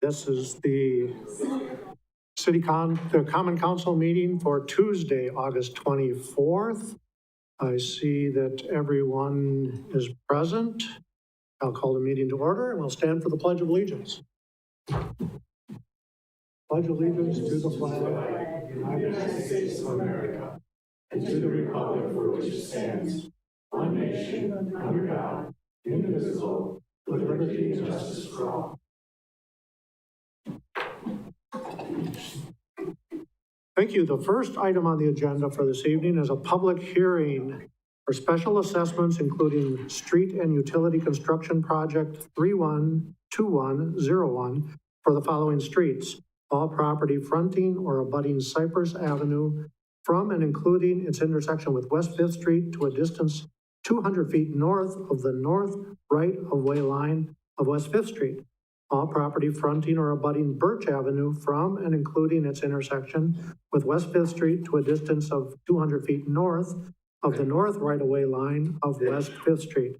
This is the the Common Council meeting for Tuesday, August 24th. I see that everyone is present. I'll call the meeting to order and we'll stand for the Pledge of Allegiance. Pledge allegiance to the flag of the United States of America and to the republic for which it stands, one nation, under God, indivisible, with liberty and justice for all. Thank you. The first item on the agenda for this evening is a public hearing for special assessments, including street and utility construction project 312101 for the following streets: all property fronting or abutting Cypress Avenue from and including its intersection with West Fifth Street to a distance 200 feet north of the north right-of-way line of West Fifth Street. All property fronting or abutting Birch Avenue from and including its intersection with West Fifth Street to a distance of 200 feet north of the north right-of-way line of West Fifth Street.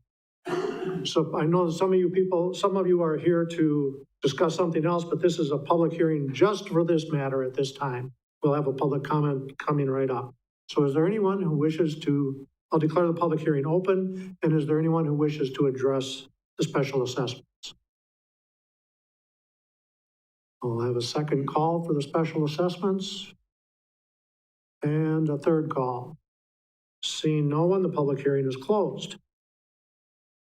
So I know some of you are here to discuss something else, but this is a public hearing just for this matter at this time. We'll have a public comment coming right up. So is there anyone who wishes to, I'll declare the public hearing open, and is there anyone who wishes to address the special assessments? I'll have a second call for the special assessments and a third call. Seeing no one, the public hearing is closed.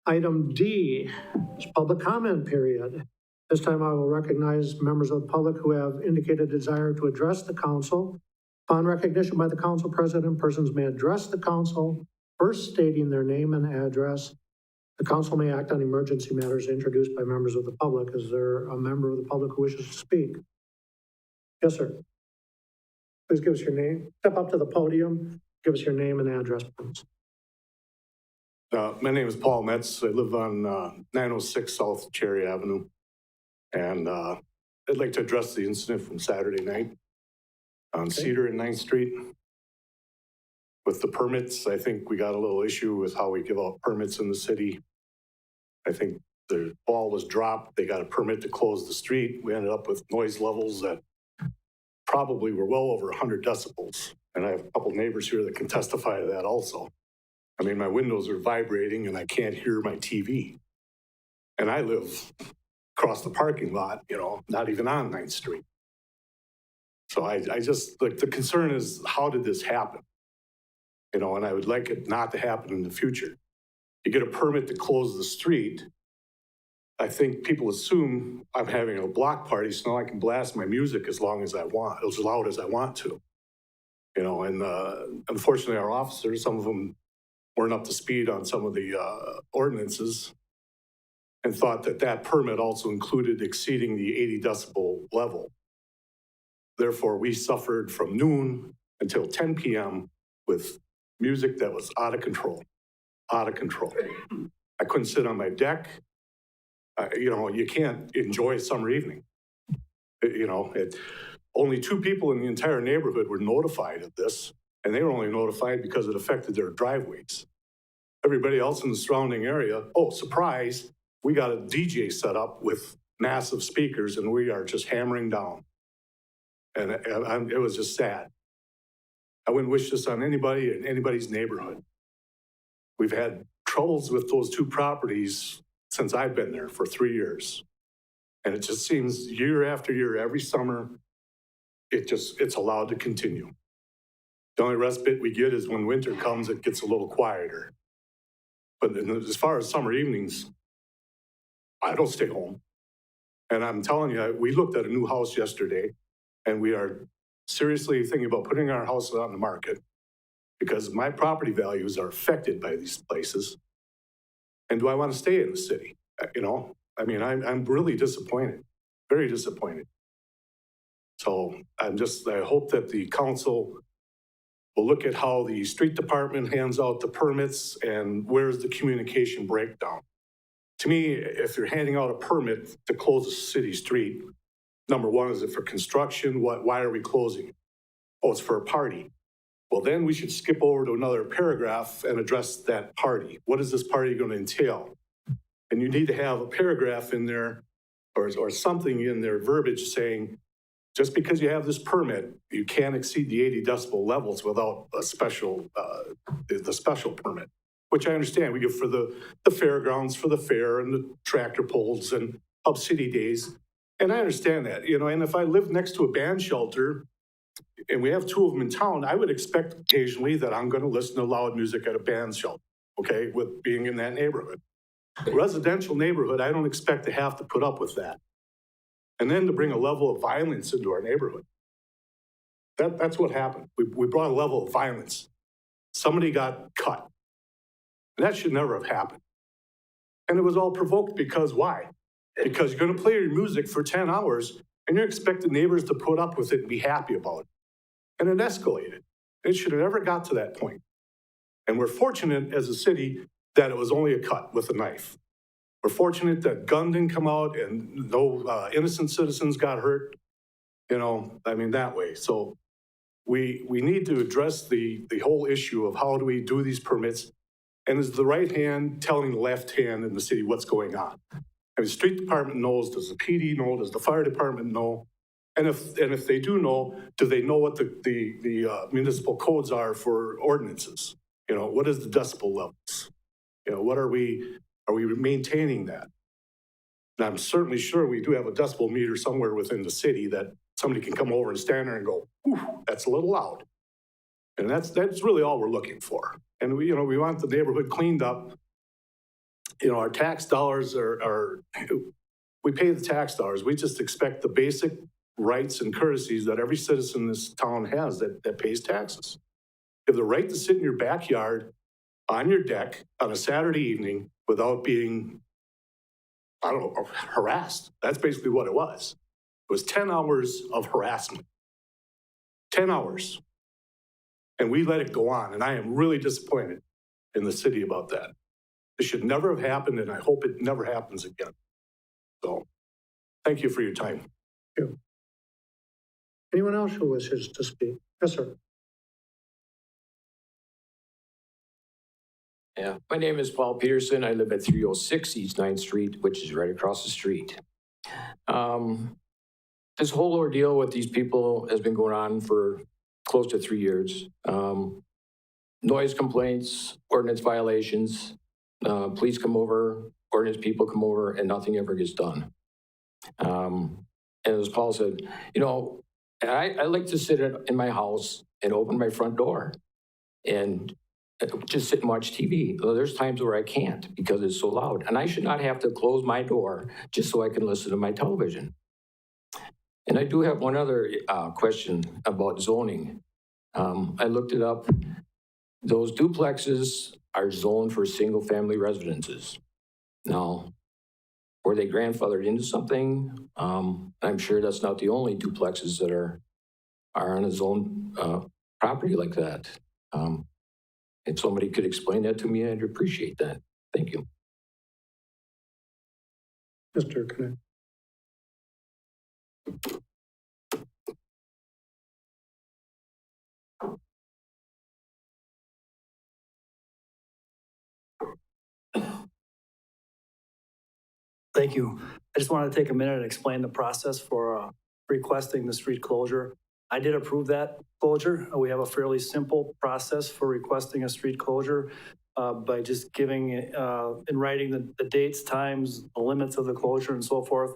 Item D is public comment period. This time I will recognize members of the public who have indicated a desire to address the council. Upon recognition by the council president, persons may address the council, first stating their name and address. The council may act on emergency matters introduced by members of the public. Is there a member of the public who wishes to speak? Yes, sir. Please give us your name. Step up to the podium. Give us your name and address, please. My name is Paul Metz. I live on 906 South Cherry Avenue. And I'd like to address the incident from Saturday night on Cedar and 9th Street. With the permits, I think we got a little issue with how we give out permits in the city. I think the ball was dropped. They got a permit to close the street. We ended up with noise levels that probably were well over 100 decibels. And I have a couple neighbors here that can testify to that also. I mean, my windows are vibrating and I can't hear my TV. And I live across the parking lot, not even on 9th Street. So I just, like, the concern is, how did this happen? And I would like it not to happen in the future. You get a permit to close the street. I think people assume I'm having a block party, so now I can blast my music as long as I want, as loud as I want to. And unfortunately our officers, some of them weren't up to speed on some of the ordinances and thought that permit also included exceeding the 80 decibel level. Therefore, we suffered from noon until 10 p.m. with music that was out of control. I couldn't sit on my deck. You can't enjoy a summer evening. Only 2 people in the entire neighborhood were notified of this, and they were only notified because it affected their driveways. Everybody else in the surrounding area, oh, surprise, we got a DJ set up with massive speakers, and we are just hammering down. And it was just sad. I wouldn't wish this on anybody in anybody's neighborhood. We've had troubles with those 2 properties since I've been there for 3 years. And it just seems year after year, every summer, it's allowed to continue. The only respite we get is when winter comes, it gets a little quieter. But as far as summer evenings, I don't stay home. And I'm telling you, we looked at a new house yesterday, and we are seriously thinking about putting our house on the market because my property values are affected by these places. And do I want to stay in the city? I'm really disappointed, very disappointed. So I hope that the council will look at how the street department hands out the permits and where's the communication breakdown. To me, if you're handing out a permit to close a city street, number one, is it for construction? Why are we closing it? Oh, it's for a party. Well, then we should skip over to another paragraph and address that party. What is this party going to entail? And you need to have a paragraph in there or something in their verbiage saying, just because you have this permit, you can't exceed the 80 decibel levels without a special, the special permit, which I understand we give for the fairgrounds, for the fair and the tractor pulls and Hub City days. And I understand that, and if I live next to a band shelter and we have two of them in town, I would expect occasionally that I'm going to listen to loud music at a band shelter, okay, with being in that neighborhood. Residential neighborhood, I don't expect to have to put up with that. And then to bring a level of violence into our neighborhood. That's what happened. We brought a level of violence. Somebody got cut. And that should never have happened. And it was all provoked because why? Because you're going to play your music for 10 hours and you're expecting neighbors to put up with it and be happy about it. And it escalated. It should have never got to that point. And we're fortunate as a city that it was only a cut with a knife. We're fortunate that gun didn't come out and no innocent citizens got hurt, that way. So we need to address the whole issue of how do we do these permits, and is the right hand telling the left hand in the city what's going on? I mean, the street department knows, does the PD know, does the fire department know? And if they do know, do they know what the municipal codes are for ordinances? What is the decibel levels? What are we maintaining that? And I'm certainly sure we do have a decibel meter somewhere within the city that somebody can come over and stand there and go, "Ooh, that's a little loud." And that's really all we're looking for. And we want the neighborhood cleaned up. Our tax dollars we pay the tax dollars. We just expect the basic rights and courtesies that every citizen in this town has that pays taxes. You have the right to sit in your backyard on your deck on a Saturday evening without being, harassed. That's basically what it was. It was 10 hours of harassment. 10 hours. And we let it go on. And I am really disappointed in the city about that. It should never have happened, and I hope it never happens again. So, thank you for your time. Thank you. Anyone else who wishes to speak? Yes, sir. Yeah, my name is Paul Peterson. I live at 306 East 9th Street, which is right across the street. This whole ordeal with these people has been going on for close to 3 years. Noise complaints, ordinance violations, police come over, ordinance people come over, and nothing ever gets done. And as Paul said, I like to sit in my house and open my front door and just sit and watch TV. Well, there's times where I can't because it's so loud. And I should not have to close my door just so I can listen to my television. And I do have one other question about zoning. I looked it up. Those duplexes are zoned for single-family residences. Now, were they grandfathered into something? I'm sure that's not the only duplexes that are on a zone property like that. If somebody could explain that to me, I'd appreciate that. Thank you. Mr. Knight. Thank you. I just wanted to take a minute and explain the process for requesting the street closure. I did approve that closure. We have a fairly simple process for requesting a street closure by just giving in writing the dates, times, the limits of the closure and so forth.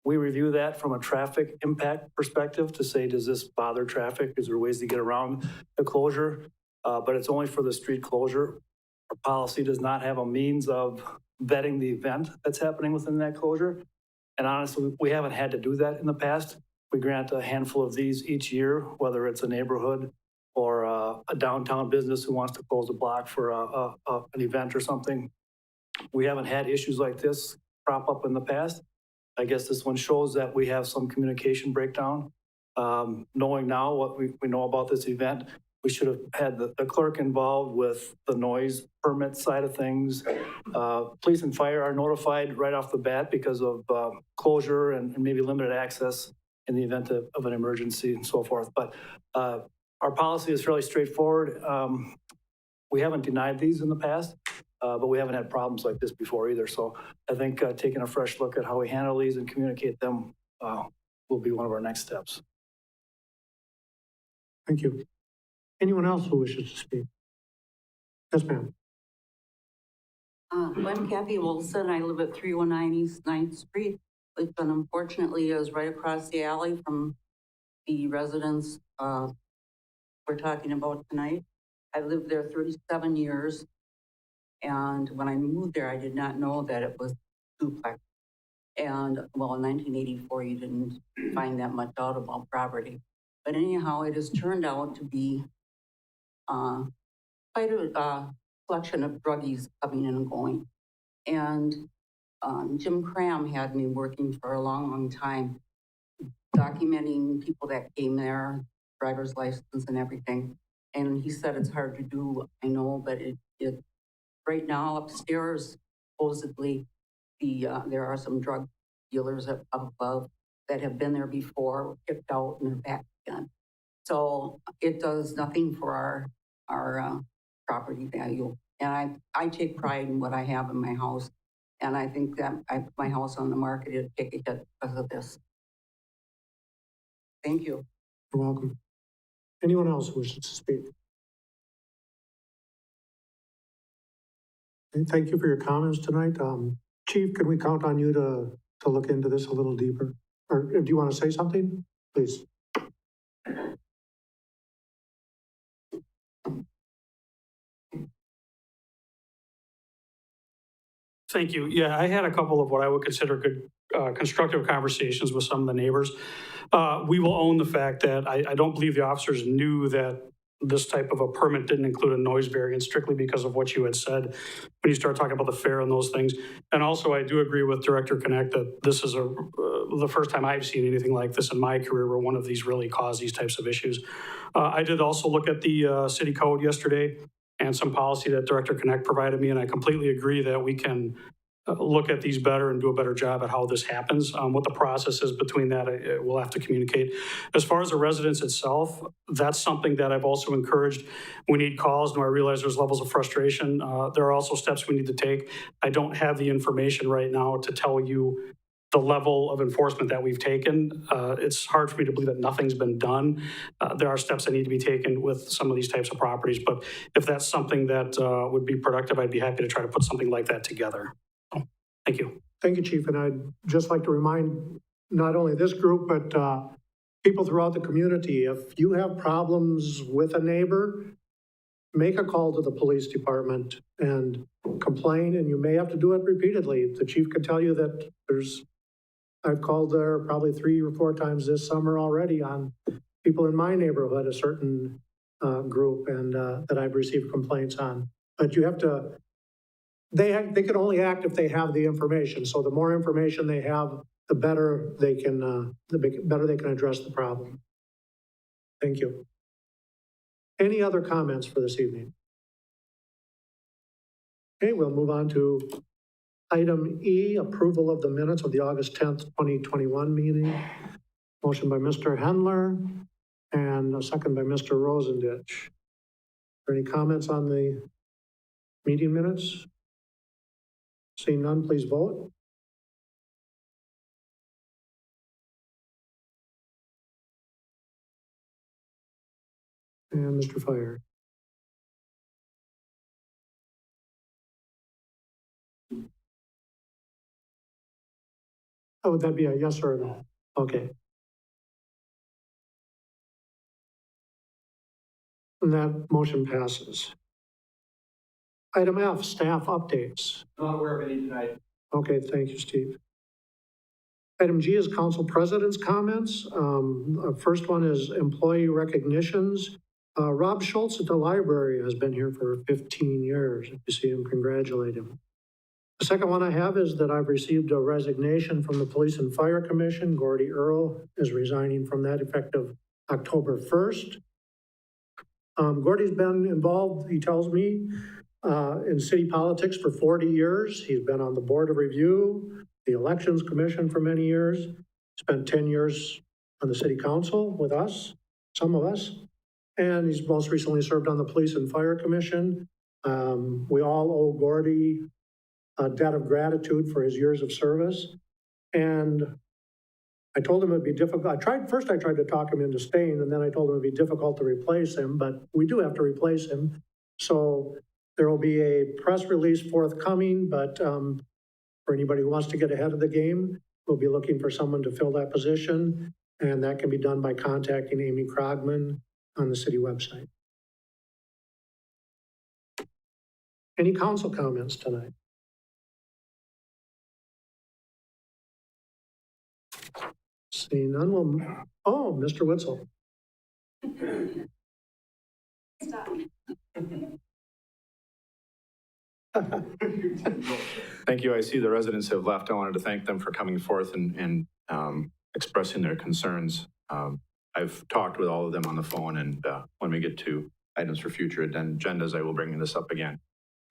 We review that from a traffic impact perspective to say, does this bother traffic? Is there ways to get around the closure? But it's only for the street closure. Our policy does not have a means of vetting the event that's happening within that closure. And honestly, we haven't had to do that in the past. We grant a handful of these each year, whether it's a neighborhood or a downtown business who wants to close a block for an event or something. We haven't had issues like this crop up in the past. I guess this one shows that we have some communication breakdown. Knowing now what we know about this event, we should have had the clerk involved with the noise permit side of things. Police and fire are notified right off the bat because of closure and maybe limited access in the event of an emergency and so forth. But our policy is fairly straightforward. We haven't denied these in the past. but we haven't had problems like this before either. So I think taking a fresh look at how we handle these and communicate them will be one of our next steps. Thank you. Anyone else who wishes to speak? Yes, ma'am. I'm Kathy Wilson. I live at 319 East 9th Street, which unfortunately is right across the alley from the residence we're talking about tonight. I lived there 37 years, and when I moved there, I did not know that it was duplex. And well, in 1984, you didn't find that much out about property. But anyhow, it has turned out to be quite a collection of druggies coming in and going. And Jim Cram had me working for a long, long time, documenting people that came there, driver's license and everything. And he said it's hard to do, I know, but it right now upstairs, supposedly, there are some drug dealers up above that have been there before, kicked out, and they're back again. So it does nothing for our property value. And I take pride in what I have in my house. And I think that I put my house on the market, it'd take a hit because of this. Thank you. You're welcome. Anyone else who wishes to speak? Okay, thank you for your comments tonight. Chief, can we count on you to look into this a little deeper? Or do you want to say something? Please. Thank you. Yeah, I had a couple of what I would consider good constructive conversations with some of the neighbors. We will own the fact that I don't believe the officers knew that this type of a permit didn't include a noise variance strictly because of what you had said when you start talking about the fair and those things. And also, I do agree with Director Connect that this is the first time I've seen anything like this in my career where one of these really caused these types of issues. I did also look at the city code yesterday and some policy that Director Connect provided me, and I completely agree that we can look at these better and do a better job at how this happens. What the process is between that, we'll have to communicate. As far as the residence itself, that's something that I've also encouraged. We need calls, and I realize there's levels of frustration. There are also steps we need to take. I don't have the information right now to tell you the level of enforcement that we've taken. It's hard for me to believe that nothing's been done. There are steps that need to be taken with some of these types of properties, but if that's something that would be productive, I'd be happy to try to put something like that together. So, thank you. Thank you, Chief. And I'd just like to remind not only this group, but people throughout the community, if you have problems with a neighbor, make a call to the police department and complain, and you may have to do it repeatedly. The chief can tell you that I've called there probably 3 or 4 times this summer already on people in my neighborhood, a certain group, and that I've received complaints on. But you have to, they can only act if they have the information. So the more information they have, the better they can, address the problem. Thank you. Any other comments for this evening? Okay, we'll move on to item E, approval of the minutes of the August 10th, 2021 meeting. Motion by Mr. Hendler and a second by Mr. Rosendich. Are any comments on the meeting minutes? Seeing none, please vote. And Mr. Fire. Oh, would that be a yes or a no? Okay. And that motion passes. Item F, staff updates. Not aware of any tonight. Okay, thank you, Steve. Item G is council president's comments. First one is employee recognitions. Rob Schultz at the library has been here for 15 years. If you see him, congratulate him. The second one I have is that I've received a resignation from the Police and Fire Commission. Gordy Earl is resigning from that effective October 1st. Gordy's been involved, he tells me, in city politics for 40 years. He's been on the Board of Review, the Elections Commission for many years, spent 10 years on the city council with us, some of us, and he's most recently served on the Police and Fire Commission. We all owe Gordy a debt of gratitude for his years of service. And I told him it'd be difficult. I tried to talk him into staying, and then I told him it'd be difficult to replace him, but we do have to replace him. So there will be a press release forthcoming, but for anybody who wants to get ahead of the game, we'll be looking for someone to fill that position, and that can be done by contacting Amy Krogman on the city website. Any council comments tonight? Seeing none, Mr. Witzel. Thank you. I see the residents have left. I wanted to thank them for coming forth and expressing their concerns. I've talked with all of them on the phone, and when we get to items for future agendas, I will bring this up again.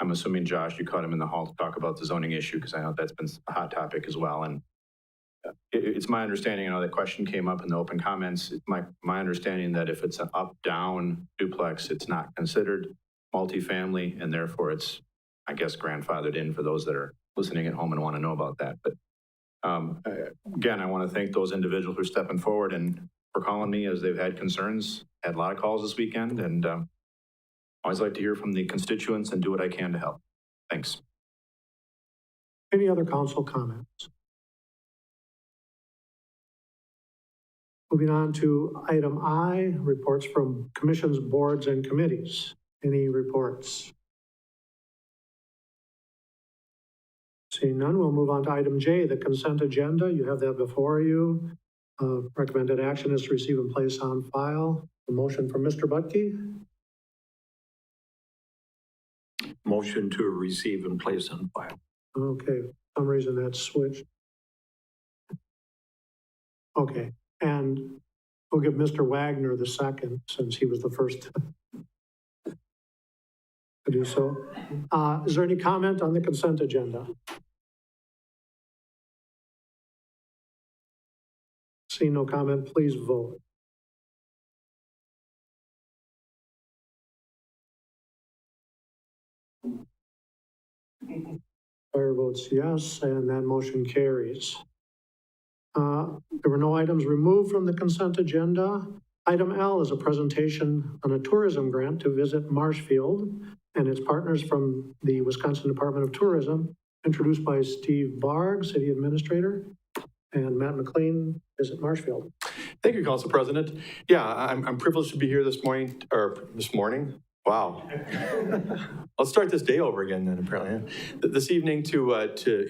I'm assuming, Josh, you caught him in the hall to talk about the zoning issue, because I know that's been a hot topic as well. And it's my understanding, I know that question came up in the open comments. It's my understanding that if it's an up-down duplex, it's not considered multifamily, and therefore it's, I guess, grandfathered in for those that are listening at home and want to know about that. But again, I want to thank those individuals who are stepping forward and for calling me as they've had concerns. Had a lot of calls this weekend, and always like to hear from the constituents and do what I can to help. Thanks. Any other council comments? Moving on to item I, reports from commissions, boards, and committees. Any reports? Seeing none, we'll move on to item J, the consent agenda. You have that before you. Recommended action is to receive and place on file. A motion from Mr. Butke. Motion to receive and place on file. Okay, for some reason that switched. Okay, and we'll give Mr. Wagner the second, since he was the first to do so. Is there any comment on the consent agenda? Seeing no comment, please vote. Fire votes yes, and that motion carries. There were no items removed from the consent agenda. Item L is a presentation on a tourism grant to visit Marshfield and its partners from the Wisconsin Department of Tourism, introduced by Steve Barg, City Administrator, and Matt McLean, Visit Marshfield. Thank you, Council President. Yeah, I'm privileged to be here this morning. Wow. Let's start this day over again then, apparently. This evening to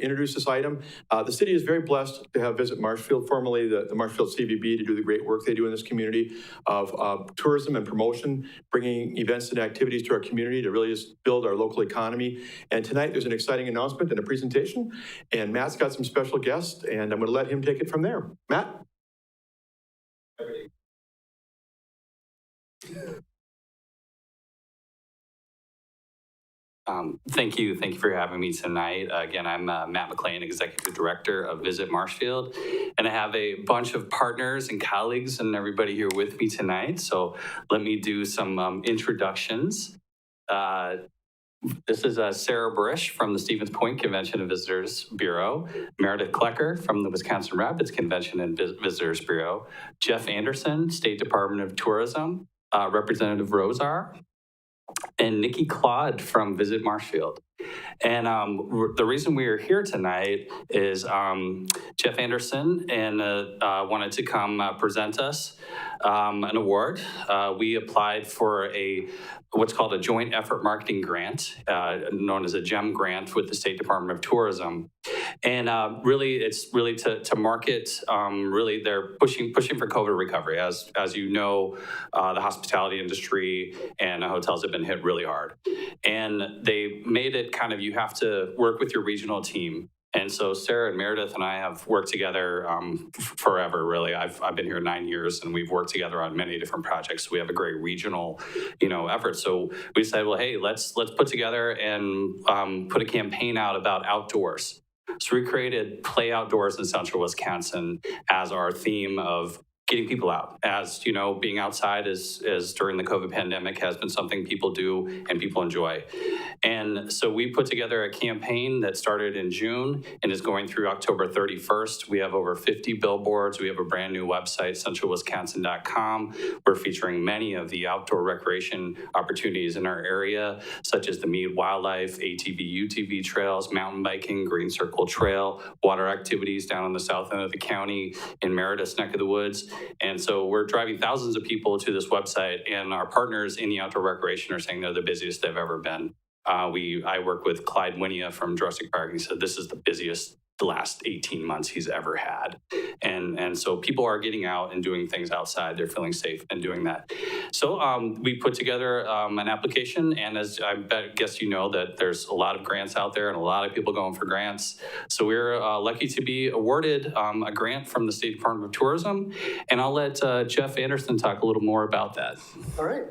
introduce this item. The city is very blessed to have Visit Marshfield, formerly the Marshfield CVB, to do the great work they do in this community of tourism and promotion, bringing events and activities to our community to really just build our local economy. And tonight there's an exciting announcement and a presentation, and Matt's got some special guests, and I'm going to let him take it from there. Matt? Thank you for having me tonight. Again, I'm Matt McLean, Executive Director of Visit Marshfield, and I have a bunch of partners and colleagues and everybody here with me tonight. So let me do some introductions. This is Sarah Barish from the Stevens Point Convention and Visitors Bureau, Meredith Klecker from the Wisconsin Rapids Convention and Visitors Bureau, Jeff Anderson, State Department of Tourism, Representative Rosar, and Nikki Claude from Visit Marshfield. And the reason we are here tonight is Jeff Anderson wanted to come present us an award. We applied for what's called a joint effort marketing grant, known as a GEM grant with the State Department of Tourism. And it's really to market, really they're pushing for COVID recovery. As you know, the hospitality industry and hotels have been hit really hard. And they made it kind of, you have to work with your regional team. And so Sarah and Meredith and I have worked together forever, really. I've been here 9 years, and we've worked together on many different projects. We have a great regional, effort. So we decided, well, hey, let's put together and put a campaign out about outdoors. So we created Play Outdoors in Central Wisconsin as our theme of getting people out. As you know, being outside is during the COVID pandemic has been something people do and people enjoy. And so we put together a campaign that started in June and is going through October 31st. We have over 50 billboards. We have a brand new website, centralwisconsin.com. We're featuring many of the outdoor recreation opportunities in our area, such as the Mead Wildlife, ATV, UTV trails, mountain biking, Green Circle Trail, water activities down on the south end of the county in Meredith's neck of the woods. And so we're driving thousands of people to this website, and our partners in the outdoor recreation are saying they're the busiest they've ever been. I work with Clyde Winia from Jurassic Park, and he said this is the busiest the last 18 months he's ever had. And so people are getting out and doing things outside. They're feeling safe and doing that. So we put together an application, and as I guess you know that there's a lot of grants out there and a lot of people going for grants. So we're lucky to be awarded a grant from the State Department of Tourism, and I'll let Jeff Anderson talk a little more about that. All right.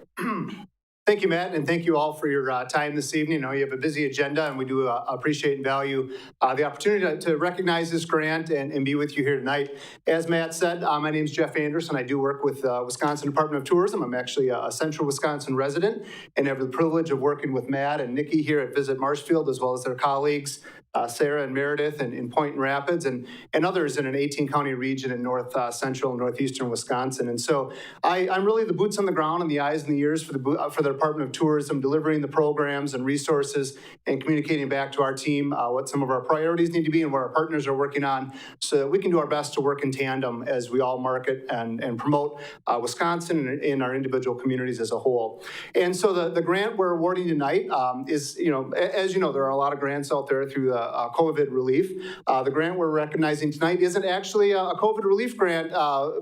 Thank you, Matt, and thank you all for your time this evening. I know you have a busy agenda, and we do appreciate and value the opportunity to recognize this grant and be with you here tonight. As Matt said, my name is Jeff Anderson. I do work with Wisconsin Department of Tourism. I'm actually a Central Wisconsin resident and have the privilege of working with Matt and Nikki here at Visit Marshfield, as well as their colleagues, Sarah and Meredith in Point and Rapids, and others in an 18-county region in north central and northeastern Wisconsin. And so I'm really the boots on the ground and the eyes and the ears for the Department of Tourism, delivering the programs and resources and communicating back to our team what some of our priorities need to be and what our partners are working on, so that we can do our best to work in tandem as we all market and promote Wisconsin and in our individual communities as a whole. And so the grant we're awarding tonight is, as you know, there are a lot of grants out there through the COVID relief. The grant we're recognizing tonight isn't actually a COVID relief grant.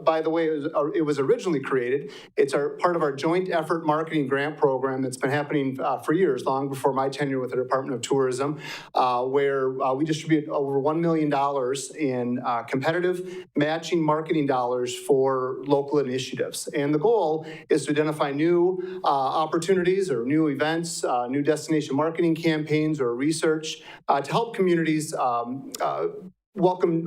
By the way, it was originally created. It's part of our joint effort marketing grant program that's been happening for years, long before my tenure with the Department of Tourism, where we distribute over $1 million in competitive matching marketing dollars for local initiatives. And the goal is to identify new opportunities or new events, new destination marketing campaigns or research to help communities welcome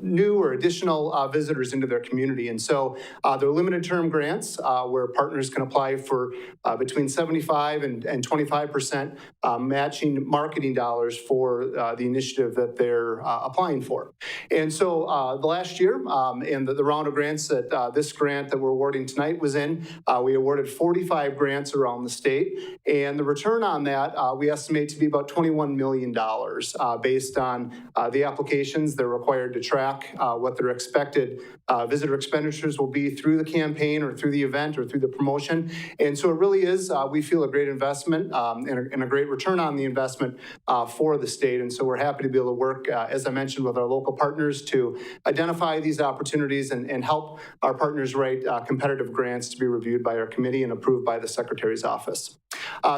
new or additional visitors into their community. And so they're limited term grants where partners can apply for between 75 and 25% matching marketing dollars for the initiative that they're applying for. And so the last year and the round of grants that this grant that we're awarding tonight was in, we awarded 45 grants around the state. And the return on that we estimate to be about $21 million based on the applications they're required to track what their expected visitor expenditures will be through the campaign or through the event or through the promotion. And so it really is, we feel, a great investment and a great return on the investment for the state. And so we're happy to be able to work, as I mentioned, with our local partners to identify these opportunities and help our partners write competitive grants to be reviewed by our committee and approved by the Secretary's office.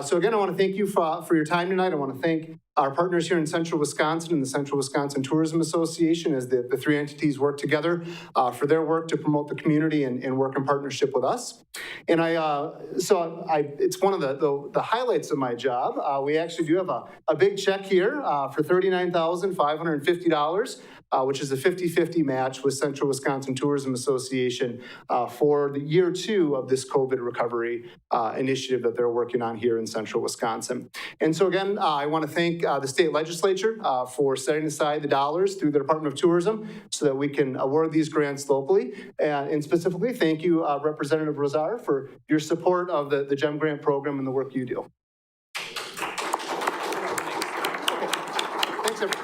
So again, I want to thank you for your time tonight. I want to thank our partners here in Central Wisconsin and the Central Wisconsin Tourism Association, as the three entities work together for their work to promote the community and work in partnership with us. And it's one of the highlights of my job. We actually do have a big check here for $39,550. Which is a 50-50 match with Central Wisconsin Tourism Association for the year 2 of this COVID recovery initiative that they're working on here in Central Wisconsin. And so again, I want to thank the state legislature for setting aside the dollars through the Department of Tourism so that we can award these grants locally. And specifically, thank you, Representative Rosar, for your support of the GEM grant program and the work you do. Thanks, everyone.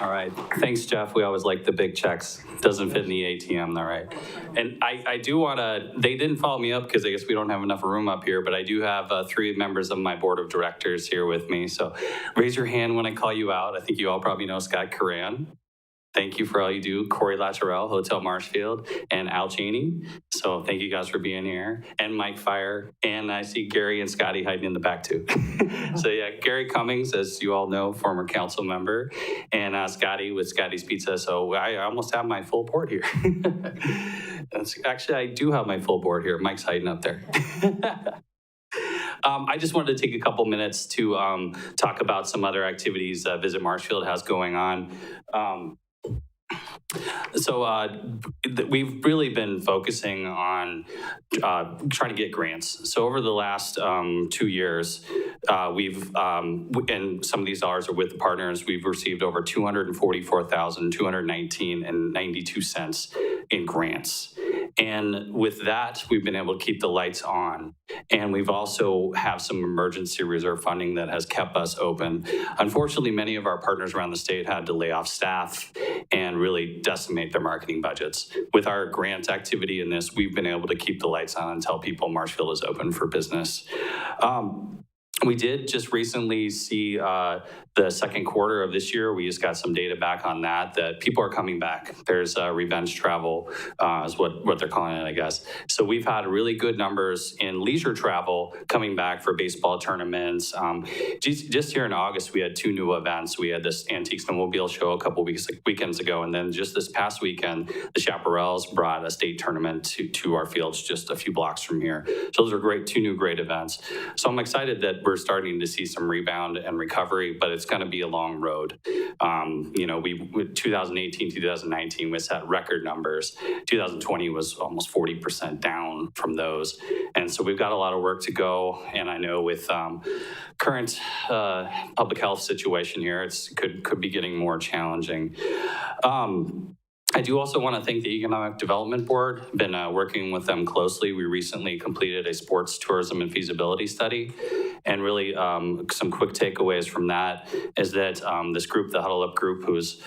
All right. Thanks, Jeff. We always like the big checks. Doesn't fit in the ATM, all right. And I do want to, they didn't follow me up because I guess we don't have enough room up here, but I do have 3 members of my board of directors here with me. So raise your hand when I call you out. I think you all probably know Scott Coran. Thank you for all you do. Corey Latorelle, Hotel Marshfield, and Al Cheney. So thank you guys for being here. And Mike Fire. And I see Gary and Scotty hiding in the back too. So yeah, Gary Cummings, as you all know, former council member. And Scotty with Scotty's Pizza. So I almost have my full board here. Actually, I do have my full board here. Mike's hiding up there. I just wanted to take a couple minutes to talk about some other activities Visit Marshfield has going on. So we've really been focusing on trying to get grants. So over the last 2 years, and some of these dollars are with the partners, we've received over $244,219.92 in grants. And with that, we've been able to keep the lights on. And we've also have some emergency reserve funding that has kept us open. Unfortunately, many of our partners around the state had to lay off staff and really decimate their marketing budgets. With our grant activity in this, we've been able to keep the lights on and tell people Marshfield is open for business. We did just recently see the second quarter of this year. We just got some data back on that people are coming back. There's revenge travel is what they're calling it, I guess. So we've had really good numbers in leisure travel coming back for baseball tournaments. Just here in August, we had 2 new events. We had this antique snowmobile show a couple weekends ago, and then just this past weekend, the Chaparrals brought a state tournament to our fields just a few blocks from here. So those are 2 new great events. So I'm excited that we're starting to see some rebound and recovery, but it's going to be a long road. 2018, 2019, we set record numbers. 2020 was almost 40% down from those. And so we've got a lot of work to go. And I know with current public health situation here, it could be getting more challenging. I do also want to thank the Economic Development Board. Been working with them closely. We recently completed a sports tourism and feasibility study. And really some quick takeaways from that is that this group, the Huddle Up group, who's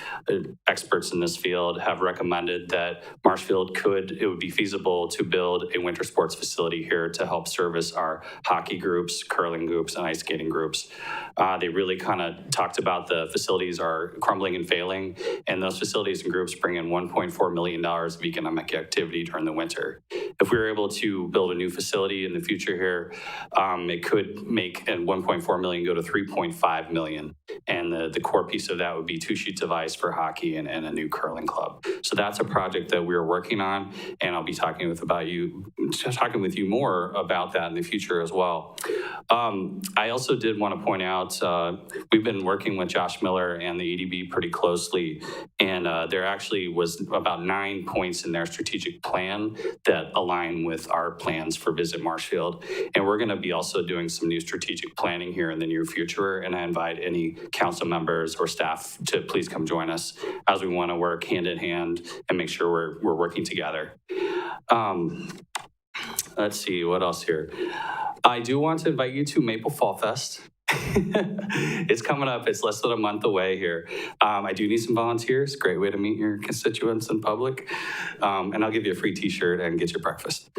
experts in this field, have recommended that Marshfield it would be feasible to build a winter sports facility here to help service our hockey groups, curling groups, and ice skating groups. They really kind of talked about the facilities are crumbling and failing, and those facilities and groups bring in $1.4 million of economic activity during the winter. If we were able to build a new facility in the future here, it could make $1.4 million go to $3.5 million. And the core piece of that would be 2 sheets of ice for hockey and a new curling club. So that's a project that we're working on, and I'll be talking with you more about that in the future as well. I also did want to point out, we've been working with Josh Miller and the EDB pretty closely, and there actually was about 9 points in their strategic plan that align with our plans for Visit Marshfield. And we're going to be also doing some new strategic planning here in the near future, and I invite any council members or staff to please come join us as we want to work hand in hand and make sure we're working together. Let's see, what else here? I do want to invite you to Maple Fall Fest. It's coming up. It's less than a month away here. I do need some volunteers. Great way to meet your constituents in public. And I'll give you a free t-shirt and get your breakfast.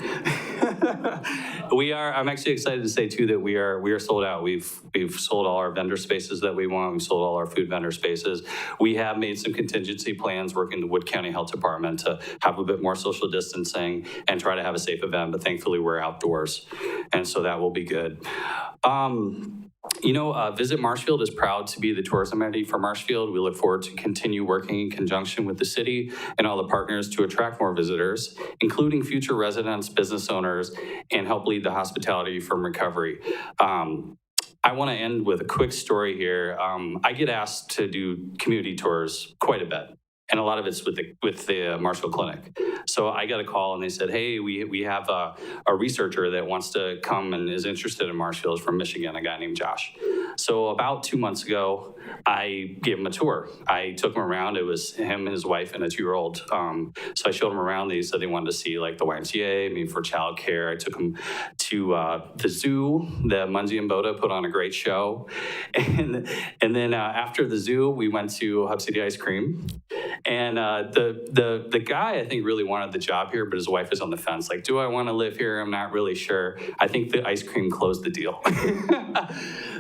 I'm actually excited to say too that we are sold out. We've sold all our vendor spaces that we want. We've sold all our food vendor spaces. We have made some contingency plans working the Wood County Health Department to have a bit more social distancing and try to have a safe event, but thankfully we're outdoors. And so that will be good. Visit Marshfield is proud to be the tourism entity for Marshfield. We look forward to continue working in conjunction with the city and all the partners to attract more visitors, including future residents, business owners, and help lead the hospitality from recovery. I want to end with a quick story here. I get asked to do community tours quite a bit. And a lot of it's with the Marshfield Clinic. So I got a call and they said, hey, we have a researcher that wants to come and is interested in Marshfield from Michigan, a guy named Josh. So about 2 months ago, I gave him a tour. I took him around. It was him and his wife and a 2-year-old. So I showed him around. They said they wanted to see like the YMCA, maybe for childcare. I took him to the zoo. The Munzie and Boda put on a great show. And then after the zoo, we went to Hub City Ice Cream. And the guy, I think, really wanted the job here, but his wife is on the fence. Like, do I want to live here? I'm not really sure. I think the ice cream closed the deal.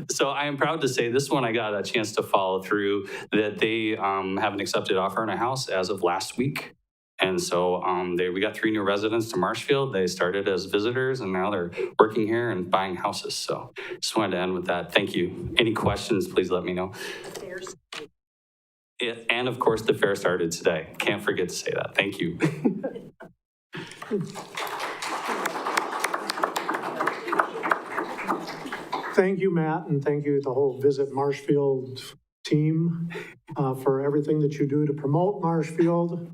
So I am proud to say this one, I got a chance to follow through, that they have an accepted offer on a house as of last week. And so we got 3 new residents to Marshfield. They started as visitors, and now they're working here and buying houses. So just wanted to end with that. Thank you. Any questions, please let me know. And of course, the fair started today. Can't forget to say that. Thank you. Thank you, Matt, and thank you the whole Visit Marshfield team. for everything that you do to promote Marshfield.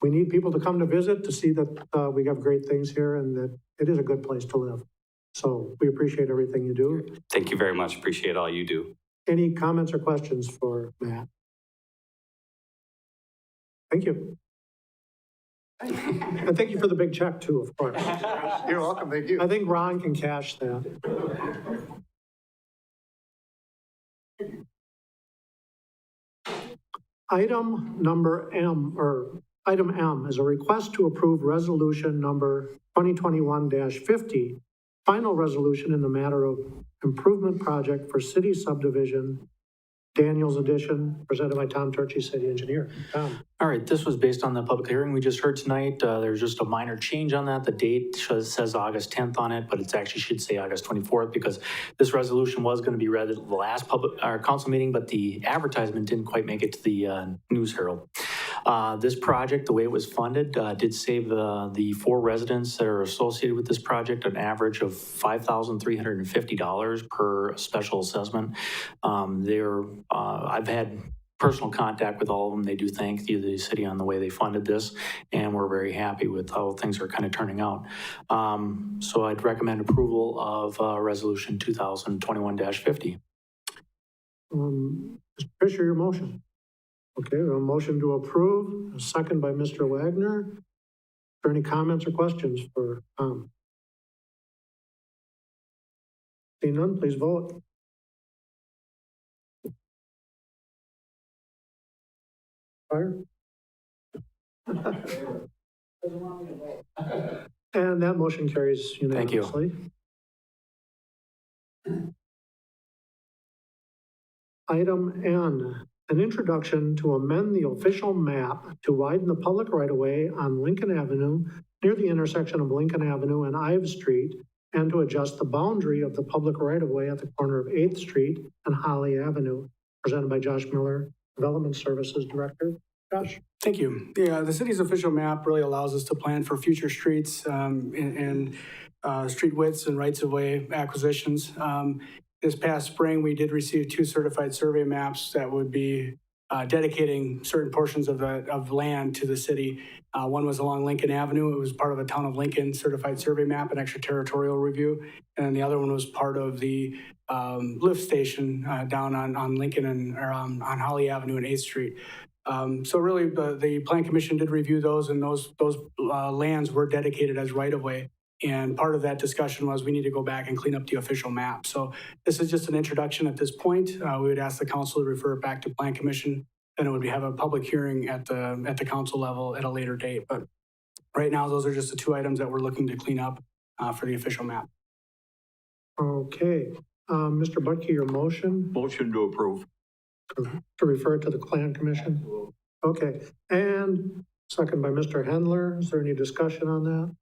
We need people to come to visit to see that we have great things here and that it is a good place to live. So we appreciate everything you do. Thank you very much. Appreciate all you do. Any comments or questions for Matt? Thank you. And thank you for the big check too, of course. You're welcome, thank you. I think Ron can cash that. Item M is a request to approve resolution number 2021-50, final resolution in the matter of improvement project for city subdivision, Daniels Edition, presented by Tom Turchi, city engineer. Tom. All right, this was based on the public hearing we just heard tonight. There's just a minor change on that. The date says August 10th on it, but it actually should say August 24th because this resolution was going to be read at the last council meeting, but the advertisement didn't quite make it to the News Herald. This project, the way it was funded, did save the 4 residents that are associated with this project an average of $5,350 per special assessment. I've had personal contact with all of them. They do thank the city on the way they funded this, and we're very happy with how things are kind of turning out. So I'd recommend approval of Resolution 2021-50. Mr. Fisher, your motion. Okay, we have a motion to approve, a second by Mr. Wagner. Are there any comments or questions for Tom? Seeing none, please vote. Fire? And that motion carries unanimously. Thank you. Item N, an introduction to amend the official map to widen the public right-of-way on Lincoln Avenue near the intersection of Lincoln Avenue and Ives Street, and to adjust the boundary of the public right-of-way at the corner of 8th Street and Holly Avenue, presented by Josh Miller, Development Services Director. Josh. Thank you. Yeah, the city's official map really allows us to plan for future streets and street widths and rights-of-way acquisitions. This past spring, we did receive 2 certified survey maps that would be dedicating certain portions of land to the city. One was along Lincoln Avenue. It was part of a Town of Lincoln certified survey map and extraterritorial review. And the other one was part of the lift station down on Lincoln and on Holly Avenue and 8th Street. So really, the Plan Commission did review those, and those lands were dedicated as right-of-way. And part of that discussion was we need to go back and clean up the official map. So this is just an introduction at this point. We would ask the council to refer it back to Plan Commission, and it would have a public hearing at the council level at a later date. But right now, those are just the 2 items that we're looking to clean up for the official map. Okay, Mr. Butke, your motion? Motion to approve. To refer to the Plan Commission? Okay, and second by Mr. Hendler. Is there any discussion on that?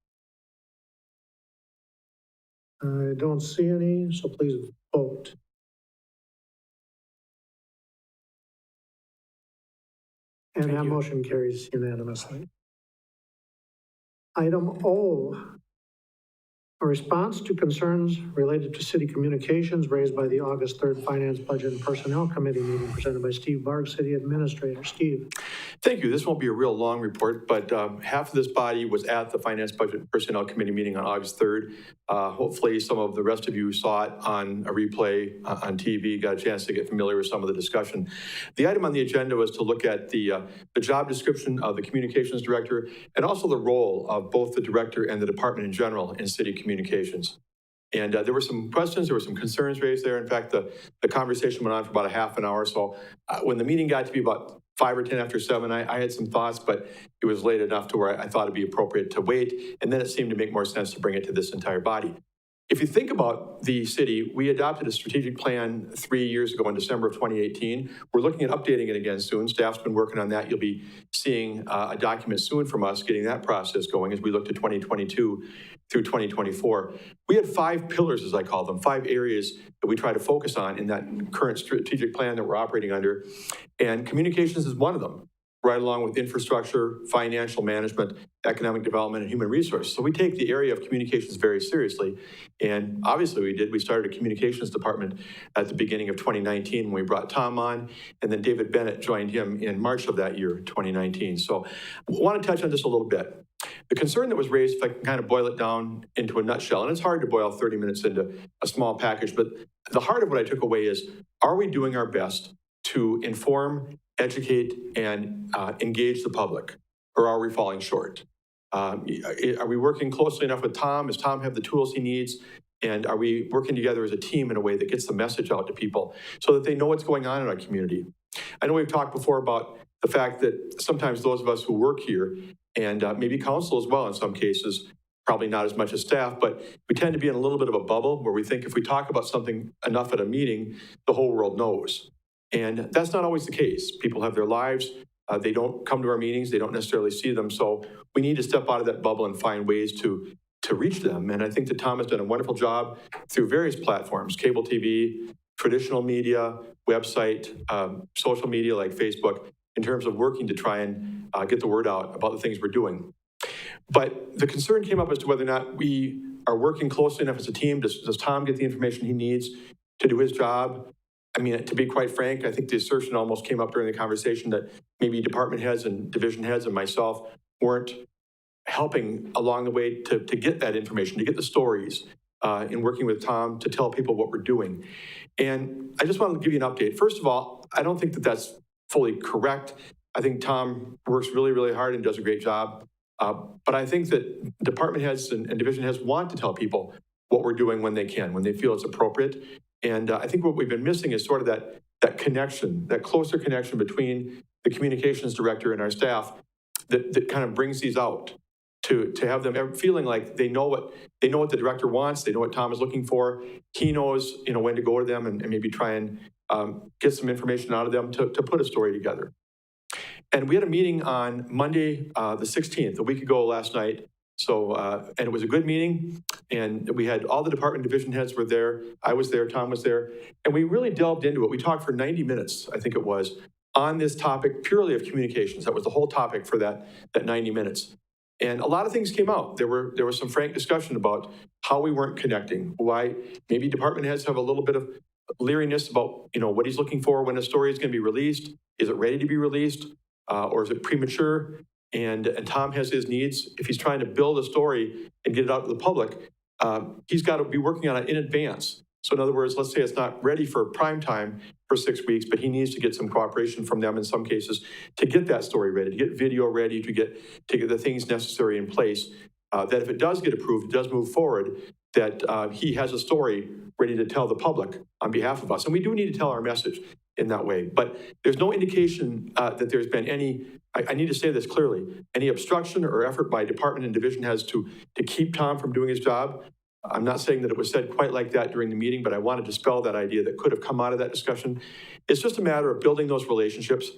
I don't see any, so please vote. And that motion carries unanimously. Item O, a response to concerns related to city communications raised by the August 3rd Finance, Budget, and Personnel Committee meeting, presented by Steve Barg, City Administrator. Steve. Thank you. This won't be a real long report, but half of this body was at the Finance, Budget, and Personnel Committee meeting on August 3rd. Hopefully some of the rest of you saw it on a replay on TV, got a chance to get familiar with some of the discussion. The item on the agenda was to look at the job description of the communications director and also the role of both the director and the department in general in city communications. And there were some questions, there were some concerns raised there. In fact, the conversation went on for about a half an hour. So when the meeting got to be about 5 or 10 after 7, I had some thoughts, but it was late enough to where I thought it'd be appropriate to wait. And then it seemed to make more sense to bring it to this entire body. If you think about the city, we adopted a strategic plan 3 years ago in December of 2018. We're looking at updating it again soon. Staff's been working on that. You'll be seeing a document soon from us getting that process going as we look to 2022 through 2024. We had 5 pillars, as I call them, 5 areas that we try to focus on in that current strategic plan that we're operating under. And communications is one of them. right along with infrastructure, financial management, economic development, and human resources. So we take the area of communications very seriously. And obviously we did. We started a communications department at the beginning of 2019 when we brought Tom on, and then David Bennett joined him in March of that year, 2019. So I want to touch on this a little bit. The concern that was raised, if I can kind of boil it down into a nutshell, and it's hard to boil 30 minutes into a small package, but the heart of what I took away is, are we doing our best to inform, educate, and engage the public, or are we falling short? Are we working closely enough with Tom? Does Tom have the tools he needs? And are we working together as a team in a way that gets the message out to people so that they know what's going on in our community? I know we've talked before about the fact that sometimes those of us who work here, and maybe council as well in some cases, probably not as much as staff, but we tend to be in a little bit of a bubble where we think if we talk about something enough at a meeting, the whole world knows. And that's not always the case. People have their lives. They don't come to our meetings. They don't necessarily see them. So we need to step out of that bubble and find ways to reach them. And I think that Tom has done a wonderful job through various platforms, cable TV, traditional media, website, social media like Facebook, in terms of working to try and get the word out about the things we're doing. But the concern came up as to whether or not we are working closely enough as a team. Does Tom get the information he needs to do his job? I mean, to be quite frank, I think the assertion almost came up during the conversation that maybe department heads and division heads and myself weren't helping along the way to get that information, to get the stories, in working with Tom to tell people what we're doing. And I just wanted to give you an update. First of all, I don't think that that's fully correct. I think Tom works really, really hard and does a great job. But I think that department heads and division heads want to tell people what we're doing when they can, when they feel it's appropriate. And I think what we've been missing is sort of that connection, that closer connection between the communications director and our staff that kind of brings these out to have them feeling like they know what the director wants, they know what Tom is looking for. He knows, when to go to them and maybe try and get some information out of them to put a story together. And we had a meeting on Monday, the 16th, a week ago last night. So, and it was a good meeting, and we had all the department division heads were there. I was there, Tom was there, and we really delved into it. We talked for 90 minutes, I think it was, on this topic purely of communications. That was the whole topic for that 90 minutes. And a lot of things came out. There was some frank discussion about how we weren't connecting, why maybe department heads have a little bit of leeriness about, what he's looking for when a story is going to be released. Is it ready to be released, or is it premature? And Tom has his needs. If he's trying to build a story and get it out to the public, he's got to be working on it in advance. So in other words, let's say it's not ready for prime time for 6 weeks, but he needs to get some cooperation from them in some cases to get that story ready, to get video ready, to get the things necessary in place, that if it does get approved, it does move forward, that he has a story ready to tell the public on behalf of us. And we do need to tell our message in that way. But there's no indication that there's been any, I need to say this clearly, any obstruction or effort by department and division heads to keep Tom from doing his job. I'm not saying that it was said quite like that during the meeting, but I wanted to dispel that idea that could have come out of that discussion. It's just a matter of building those relationships.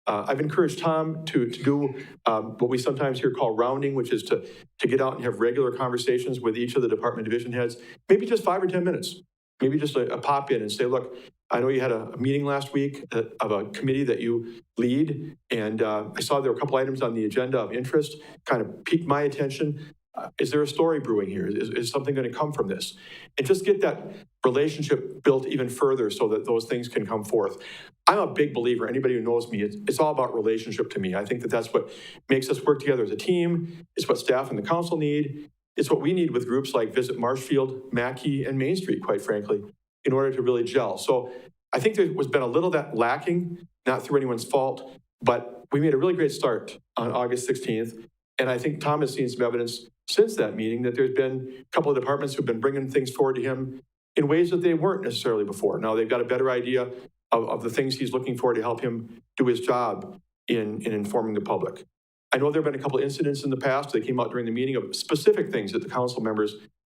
I've encouraged Tom to do what we sometimes here call rounding, which is to get out and have regular conversations with each of the department division heads, maybe just 5 or 10 minutes, maybe just a pop in and say, look, I know you had a meeting last week of a committee that you lead, and I saw there were a couple items on the agenda of interest, kind of piqued my attention. Is there a story brewing here? Is something going to come from this? And just get that relationship built even further so that those things can come forth. I'm a big believer. Anybody who knows me, it's all about relationship to me. I think that that's what makes us work together as a team. It's what staff and the council need. It's what we need with groups like Visit Marshfield, Mackey, and Main Street, quite frankly, in order to really gel. So I think there was been a little of that lacking, not through anyone's fault, but we made a really great start on August 16th. And I think Tom has seen some evidence since that meeting that there's been a couple of departments who've been bringing things forward to him in ways that they weren't necessarily before. Now they've got a better idea of the things he's looking for to help him do his job in informing the public. I know there have been a couple of incidents in the past that came out during the meeting of specific things that the council members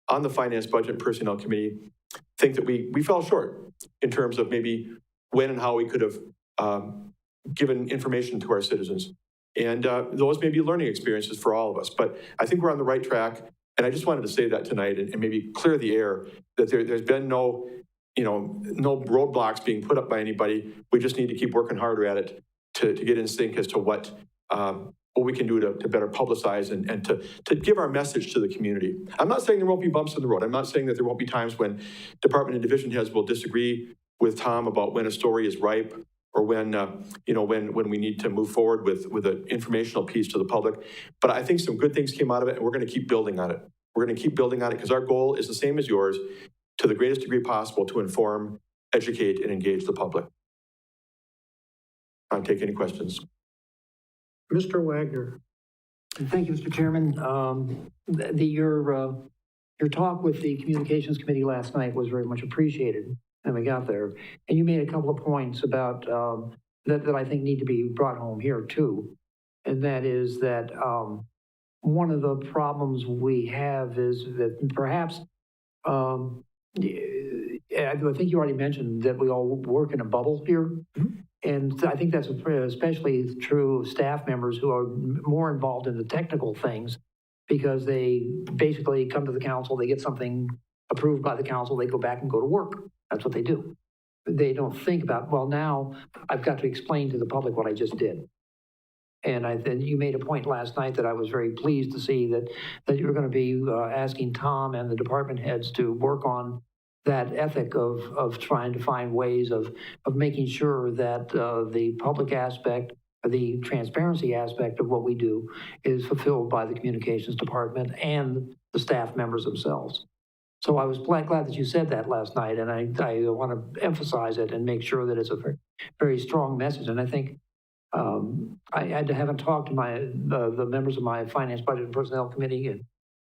on the Finance, Budget, and Personnel Committee think that we fell short in terms of maybe when and how we could have given information to our citizens. And those may be learning experiences for all of us. But I think we're on the right track. And I just wanted to say that tonight and maybe clear the air that there's been no roadblocks being put up by anybody. We just need to keep working harder at it to get in sync as to what we can do to better publicize and to give our message to the community. I'm not saying there won't be bumps in the road. I'm not saying that there won't be times when department and division heads will disagree with Tom about when a story is ripe or when, when we need to move forward with an informational piece to the public. But I think some good things came out of it, and we're going to keep building on it. We're going to keep building on it because our goal is the same as yours, to the greatest degree possible, to inform, educate, and engage the public. I'll take any questions. Mr. Wagner. Thank you, Mr. Chairman. Your talk with the Communications Committee last night was very much appreciated when we got there. And you made a couple of points about that I think need to be brought home here too. And that is that one of the problems we have is that perhaps, I think you already mentioned that we all work in a bubble here. And I think that's especially true of staff members who are more involved in the technical things, because they basically come to the council, they get something approved by the council, they go back and go to work. That's what they do. They don't think about, well, now I've got to explain to the public what I just did. And then you made a point last night that I was very pleased to see that you're going to be asking Tom and the department heads to work on that ethic of trying to find ways of making sure that the public aspect, the transparency aspect of what we do is fulfilled by the communications department and the staff members themselves. So I was glad that you said that last night, and I want to emphasize it and make sure that it's a very, very strong message. And I think I haven't talked to the members of my Finance, Budget, and Personnel Committee, and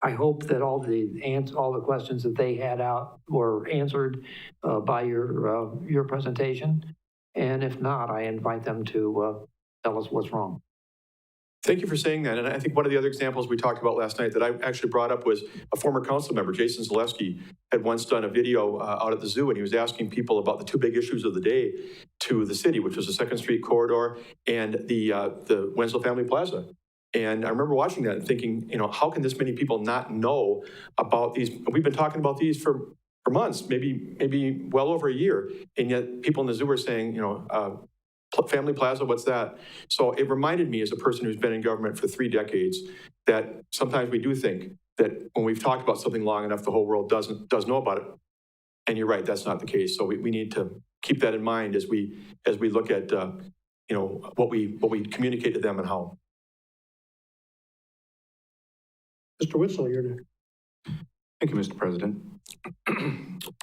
I hope that all the questions that they had out were answered by your presentation. And if not, I invite them to tell us what's wrong. Thank you for saying that. And I think one of the other examples we talked about last night that I actually brought up was a former council member, Jason Zalewski, had once done a video out at the zoo, and he was asking people about the two big issues of the day to the city, which was the 2nd Street corridor and the Wenzel Family Plaza. And I remember watching that and thinking, how can this many people not know about these? We've been talking about these for months, maybe well over a year. And yet people in the zoo are saying, Family Plaza, what's that? So it reminded me, as a person who's been in government for 3 decades, that sometimes we do think that when we've talked about something long enough, the whole world does know about it. And you're right, that's not the case. So we need to keep that in mind as we look at what we communicate to them and how. Mr. Witzel, you're next. Thank you, Mr. President.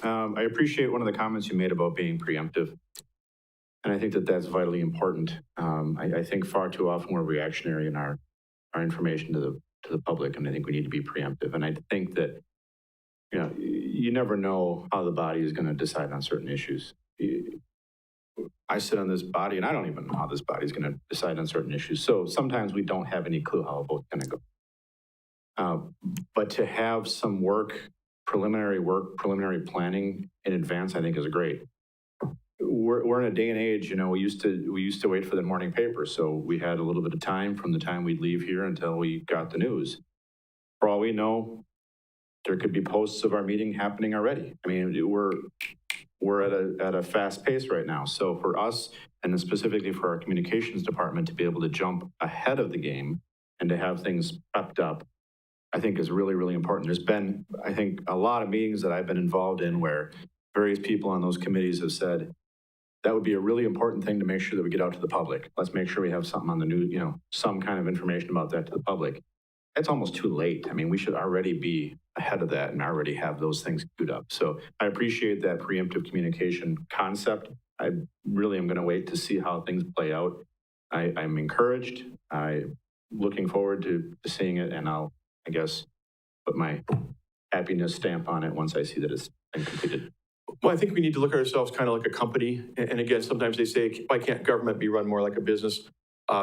I appreciate one of the comments you made about being preemptive. And I think that that's vitally important. I think far too often we're reactionary in our information to the public, and I think we need to be preemptive. And I think that, you never know how the body is going to decide on certain issues. I sit on this body, and I don't even know how this body is going to decide on certain issues. So sometimes we don't have any clue how a vote's going to go. But to have some preliminary planning in advance, I think is great. We're in a day and age, we used to wait for the morning paper. So we had a little bit of time from the time we'd leave here until we got the news. For all we know, there could be posts of our meeting happening already. I mean, we're at a fast pace right now. So for us, and then specifically for our communications department, to be able to jump ahead of the game and to have things prepped up, I think is really, really important. There's been, I think, a lot of meetings that I've been involved in where various people on those committees have said, that would be a really important thing to make sure that we get out to the public. Let's make sure we have something on the news, some kind of information about that to the public. It's almost too late. I mean, we should already be ahead of that and already have those things queued up. So I appreciate that preemptive communication concept. I really am going to wait to see how things play out. I'm encouraged. I'm looking forward to seeing it, and I'll, I guess, put my happiness stamp on it once I see that it's been completed. Well, I think we need to look at ourselves kind of like a company. And again, sometimes they say, why can't government be run more like a business?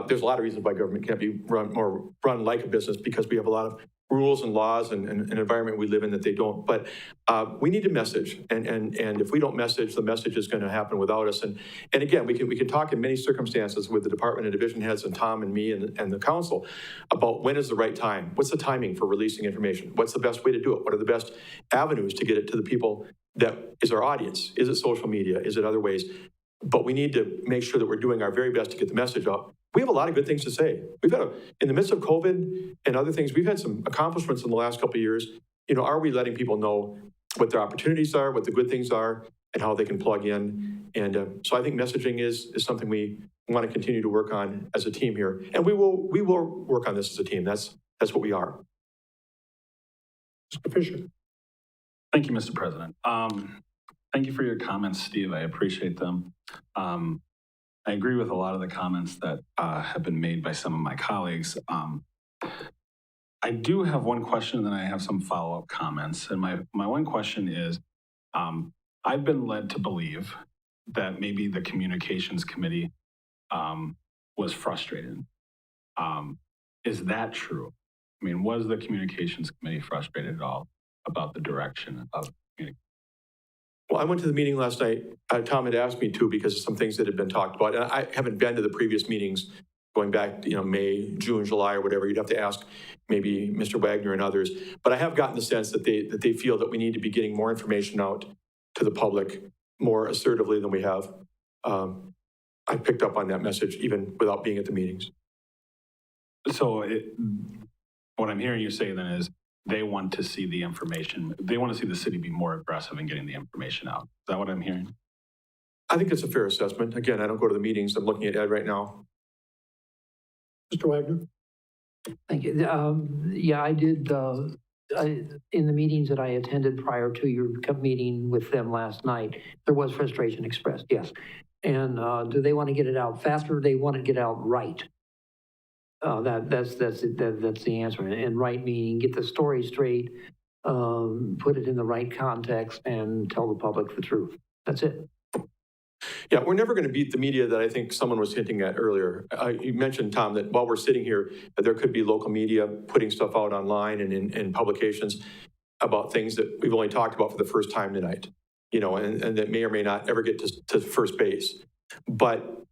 There's a lot of reasons why government can't be run like a business, because we have a lot of rules and laws and an environment we live in that they don't. But we need to message. And if we don't message, the message is going to happen without us. And again, we can talk in many circumstances with the department and division heads and Tom and me and the council about when is the right time. What's the timing for releasing information? What's the best way to do it? What are the best avenues to get it to the people that is our audience? Is it social media? Is it other ways? but we need to make sure that we're doing our very best to get the message out. We have a lot of good things to say. We've had, in the midst of COVID and other things, we've had some accomplishments in the last couple of years. Are we letting people know what their opportunities are, what the good things are, and how they can plug in? And so I think messaging is something we want to continue to work on as a team here. And we will work on this as a team. That's what we are. Mr. Fisher. Thank you, Mr. President. Thank you for your comments, Steve. I appreciate them. I agree with a lot of the comments that have been made by some of my colleagues. I do have one question, and then I have some follow-up comments. And my one question is, I've been led to believe that maybe the Communications Committee was frustrated. Is that true? I mean, was the Communications Committee frustrated at all about the direction of communication? Well, I went to the meeting last night. Tom had asked me to because of some things that had been talked about. And I haven't been to the previous meetings going back, May, June, July, or whatever. You'd have to ask maybe Mr. Wagner and others. But I have gotten the sense that they feel that we need to be getting more information out to the public more assertively than we have. I picked up on that message even without being at the meetings. So what I'm hearing you say then is they want to see the information. They want to see the city be more aggressive in getting the information out. Is that what I'm hearing? I think it's a fair assessment. Again, I don't go to the meetings. I'm looking at Ed right now. Mr. Wagner. Thank you. Yeah, I did, in the meetings that I attended prior to your meeting with them last night, there was frustration expressed, yes. And do they want to get it out faster or they want to get out right? That's the answer. And right meaning get the story straight, put it in the right context, and tell the public the truth. That's it. Yeah, we're never going to beat the media that I think someone was hinting at earlier. You mentioned, Tom, that while we're sitting here, that there could be local media putting stuff out online and in publications about things that we've only talked about for the first time tonight, and that may or may not ever get to first base. But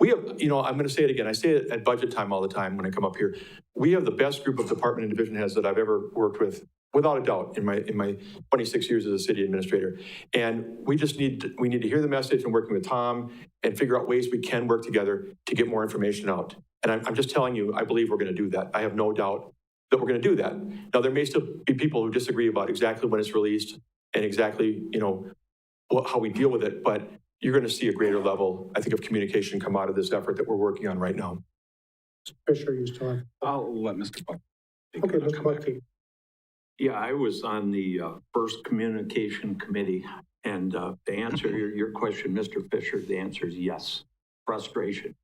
we have, I'm going to say it again. I say it at budget time all the time when I come up here. We have the best group of department and division heads that I've ever worked with, without a doubt, in my 26 years as a city administrator. And we need to hear the message and working with Tom and figure out ways we can work together to get more information out. And I'm just telling you, I believe we're going to do that. I have no doubt that we're going to do that. Now, there may still be people who disagree about exactly when it's released and exactly, how we deal with it. But you're going to see a greater level, I think, of communication come out of this effort that we're working on right now. Mr. Fisher, you still have. I'll let Mr. Buck. Okay, Mr. Buckey. Yeah, I was on the first communication committee, and to answer your question, Mr. Fisher, the answer is yes, frustration,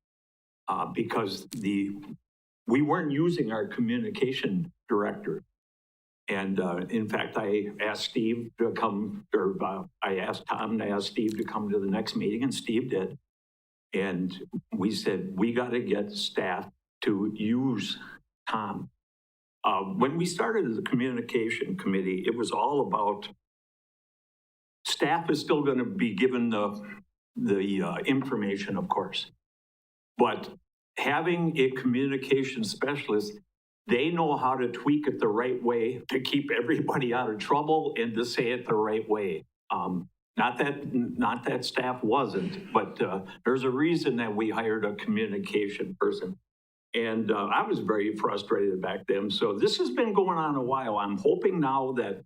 because we weren't using our communication director. And in fact, I asked Steve to come, or I asked Tom to ask Steve to come to the next meeting, and Steve did. And we said, we got to get staff to use Tom. When we started the communication committee, it was all about staff is still going to be given the information, of course, but having a communication specialist, they know how to tweak it the right way to keep everybody out of trouble and to say it the right way. Not that staff wasn't, but there's a reason that we hired a communication person. And I was very frustrated back then. So this has been going on a while. I'm hoping now that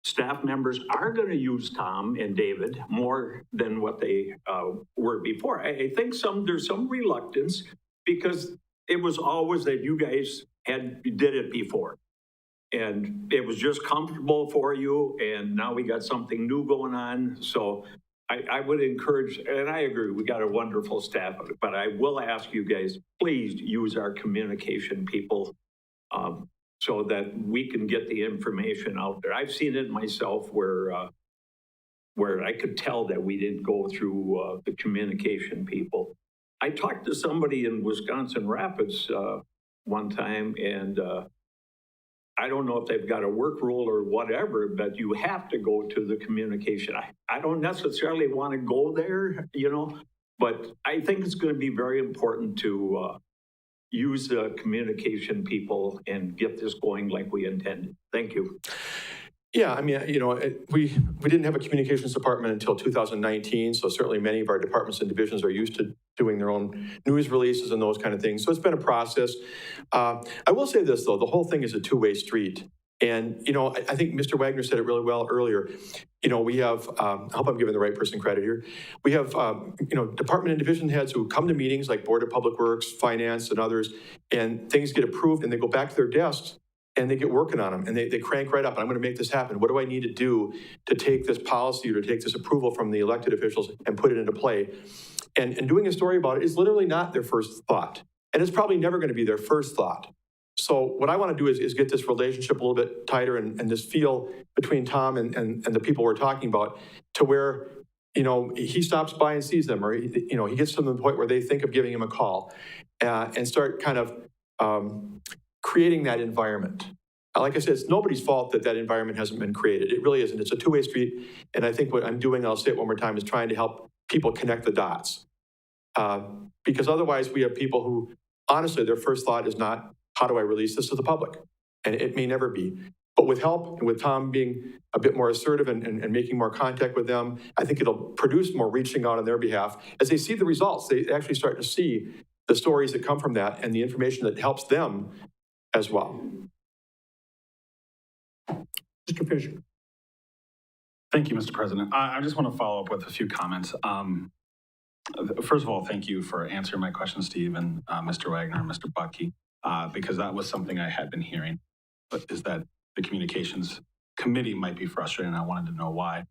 staff members are going to use Tom and David more than what they were before. I think there's some reluctance because it was always that you guys did it before. And it was just comfortable for you. And now we got something new going on. So I would encourage, and I agree, we got a wonderful staff, but I will ask you guys, please use our communication people so that we can get the information out there. I've seen it myself where I could tell that we didn't go through the communication people. I talked to somebody in Wisconsin Rapids one time, and I don't know if they've got a work rule or whatever, but you have to go to the communication. I don't necessarily want to go there, but I think it's going to be very important to use the communication people and get this going like we intended. Thank you. Yeah, I mean, we didn't have a communications department until 2019, so certainly many of our departments and divisions are used to doing their own news releases and those kind of things. So it's been a process. I will say this, though, the whole thing is a two-way street. And, I think Mr. Wagner said it really well earlier. We have, I hope I'm giving the right person credit here. We have, department and division heads who come to meetings like Board of Public Works, Finance, and others, and things get approved, and they go back to their desks, and they get working on them, and they crank right up, and I'm going to make this happen. What do I need to do to take this policy or to take this approval from the elected officials and put it into play? And doing a story about it is literally not their first thought. And it's probably never going to be their first thought. So what I want to do is get this relationship a little bit tighter and this feel between Tom and the people we're talking about to where, he stops by and sees them, or, he gets to the point where they think of giving him a call and start kind of creating that environment. Like I said, it's nobody's fault that environment hasn't been created. It really isn't. It's a two-way street. And I think what I'm doing, I'll say it one more time, is trying to help people connect the dots. Because otherwise we have people who, honestly, their first thought is not, how do I release this to the public? And it may never be. But with help and with Tom being a bit more assertive and making more contact with them, I think it'll produce more reaching out on their behalf. As they see the results, they actually start to see the stories that come from that and the information that helps them as well. Mr. Fisher. Thank you, Mr. President. I just want to follow up with a few comments. First of all, thank you for answering my question, Steve, and Mr. Wagner and Mr. Bucky, because that was something I had been hearing, but is that the communications committee might be frustrated, and I wanted to know why.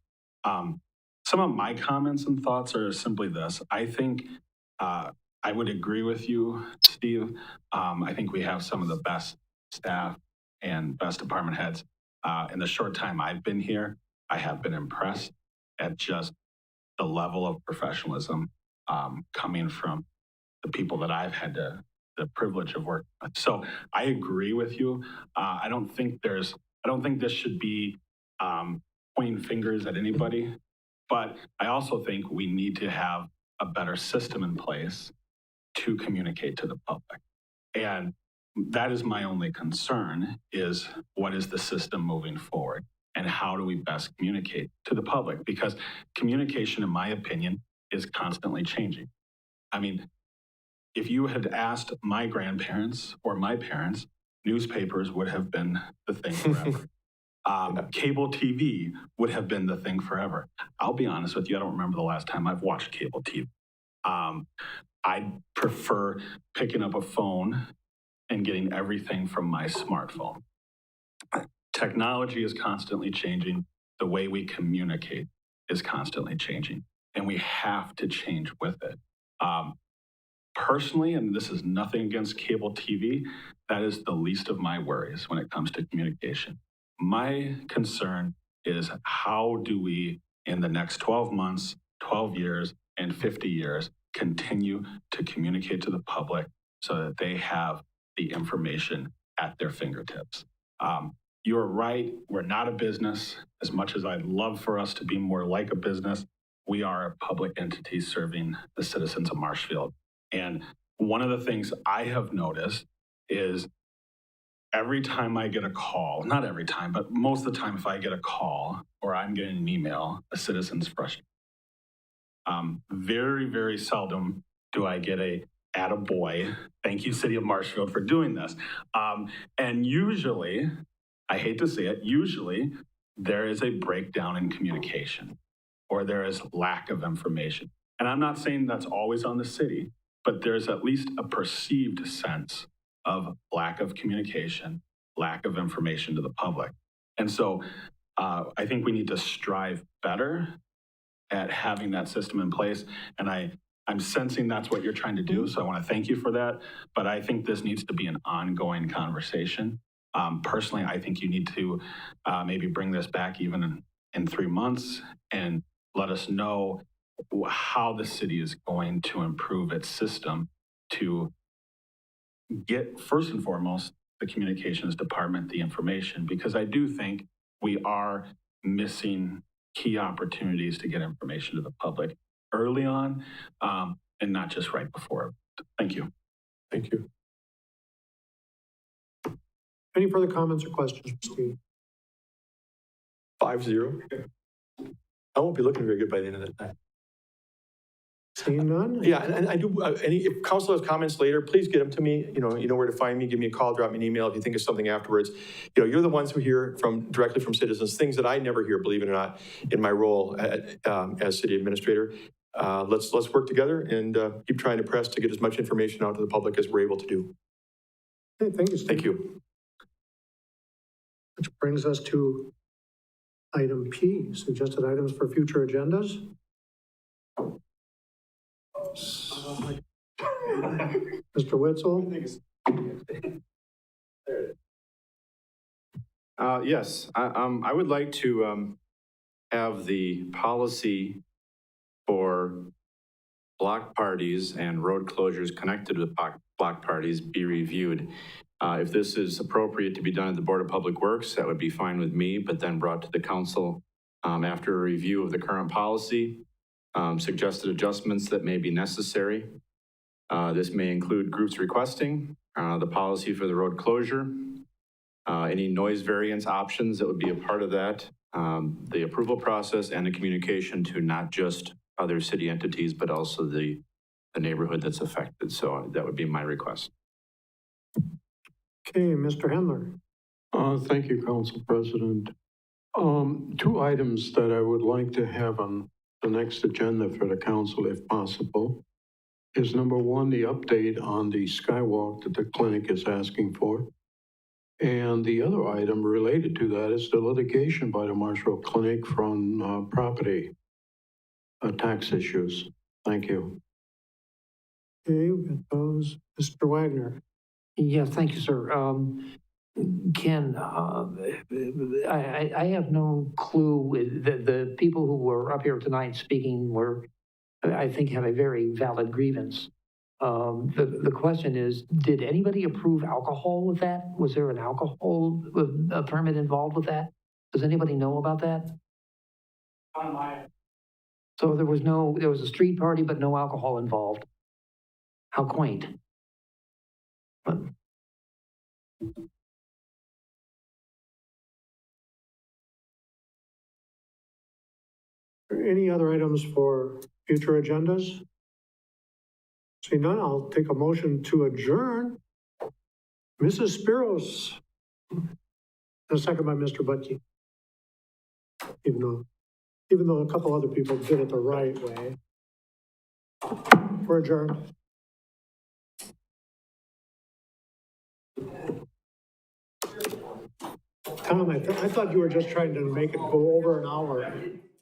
Some of my comments and thoughts are simply this. I think I would agree with you, Steve. I think we have some of the best staff and best department heads. In the short time I've been here, I have been impressed at just the level of professionalism coming from the people that I've had the privilege of working with. So I agree with you. I don't think this should be pointing fingers at anybody, but I also think we need to have a better system in place to communicate to the public. And that is my only concern, is what is the system moving forward and how do we best communicate to the public? Because communication, in my opinion, is constantly changing. I mean, if you had asked my grandparents or my parents, newspapers would have been the thing forever. Cable TV would have been the thing forever. I'll be honest with you, I don't remember the last time I've watched cable TV. I prefer picking up a phone and getting everything from my smartphone. Technology is constantly changing. The way we communicate is constantly changing, and we have to change with it. Personally, and this is nothing against cable TV, that is the least of my worries when it comes to communication. My concern is, how do we, in the next 12 months, 12 years, and 50 years, continue to communicate to the public so that they have the information at their fingertips? You're right, we're not a business. As much as I'd love for us to be more like a business, we are a public entity serving the citizens of Marshfield. And one of the things I have noticed is every time I get a call, not every time, but most of the time if I get a call or I'm getting an email, a citizen's frustrated. Very, very seldom do I get a attaboy, thank you, City of Marshfield, for doing this. And usually, I hate to say it, usually there is a breakdown in communication or there is lack of information. And I'm not saying that's always on the city, but there's at least a perceived sense of lack of communication, lack of information to the public. And so I think we need to strive better at having that system in place. And I'm sensing that's what you're trying to do, so I want to thank you for that. But I think this needs to be an ongoing conversation. Personally, I think you need to maybe bring this back even in 3 months and let us know how the city is going to improve its system to get, first and foremost, the communications department the information, because I do think we are missing key opportunities to get information to the public early on and not just right before. Thank you. Thank you. Any further comments or questions for Steve? 5-0. I won't be looking very good by the end of that time. Seeing none? Yeah, and I do, if council has comments later, please get them to me. You know where to find me. Give me a call, drop me an email if you think of something afterwards. You're the ones who hear directly from citizens, things that I never hear, believe it or not, in my role as city administrator. Let's work together and keep trying to press to get as much information out to the public as we're able to do. Okay, thank you, Steve. Thank you. Which brings us to item P, suggested items for future agendas. Mr. Witzel? Yes, I would like to have the policy for block parties and road closures connected with block parties be reviewed. If this is appropriate to be done at the Board of Public Works, that would be fine with me, but then brought to the council after a review of the current policy, suggested adjustments that may be necessary. This may include groups requesting, the policy for the road closure, any noise variance options that would be a part of that, the approval process and the communication to not just other city entities, but also the neighborhood that's affected. So that would be my request. Okay, Mr. Hendler. Thank you, Council President. 2 items that I would like to have on the next agenda for the council, if possible, is number 1, the update on the skywalk that the clinic is asking for. And the other item related to that is the litigation by the Marshfield Clinic from property tax issues. Thank you. Okay, with those, Mr. Wagner. Yes, thank you, sir. Ken, I have no clue. The people who were up here tonight speaking I think, have a very valid grievance. The question is, did anybody approve alcohol with that? Was there an alcohol permit involved with that? Does anybody know about that? So there was a street party, but no alcohol involved. How quaint. But, Any other items for future agendas? See none, I'll take a motion to adjourn. Mrs. Spiros. And a second by Mr. Butke. Even though a couple other people did it the right way. We're adjourned. Tom, I thought you were just trying to make it go over an hour.